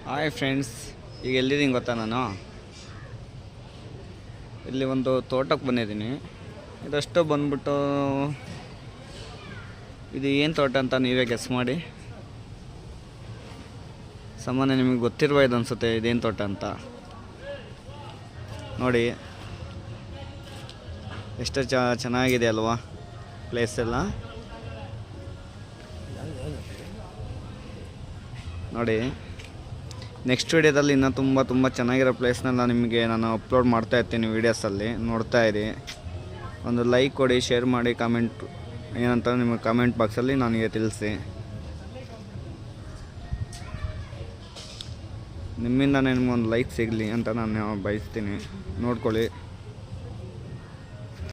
Hi friends, ಈಗ ಎಲ್ಲಿದ್ದೀನಿ ಗೊತ್ತಾ? ನಾನು ಇಲ್ಲಿ ಒಂದು ತೋಟಕ್ಕೆ ಬಂದಿದ್ದೀನಿ. ಇದಷ್ಟು ಬಂದ್ಬಿಟ್ಟು ಇದು ಏನು ತೋಟ ಅಂತ ನೀವೇ ಗೆಸ್ ಮಾಡಿ. ಸಾಮಾನ್ಯ ನಿಮಗೆ ಗೊತ್ತಿರ್ಬೋದು ಅನಿಸುತ್ತೆ ಇದೇನು ತೋಟ ಅಂತ. ನೋಡಿ ಎಷ್ಟು ಚೆನ್ನಾಗಿದೆ ಅಲ್ವಾ ಪ್ಲೇಸ್ ಎಲ್ಲ. ನೋಡಿ ನೆಕ್ಸ್ಟ್ ವೀಡಿಯೋದಲ್ಲಿ ಇನ್ನೂ ತುಂಬ ಚೆನ್ನಾಗಿರೋ ಪ್ಲೇಸ್ನೆಲ್ಲ ನಿಮಗೆ ನಾನು ಅಪ್ಲೋಡ್ ಮಾಡ್ತಾ ಇರ್ತೀನಿ ವೀಡಿಯೋಸಲ್ಲಿ. ನೋಡ್ತಾ ಇರಿ, ಒಂದು ಲೈಕ್ ಕೊಡಿ, ಶೇರ್ ಮಾಡಿ, ಕಾಮೆಂಟ್ ಏನಂತ ನಿಮಗೆ ಕಾಮೆಂಟ್ ಬಾಕ್ಸಲ್ಲಿ ನನಗೆ ತಿಳಿಸಿ. ನಿಮ್ಮಿಂದ ನಿಮ್ಗೊಂದು ಲೈಕ್ ಸಿಗಲಿ ಅಂತ ನಾನು ಬಯಸ್ತೀನಿ. ನೋಡ್ಕೊಳ್ಳಿ.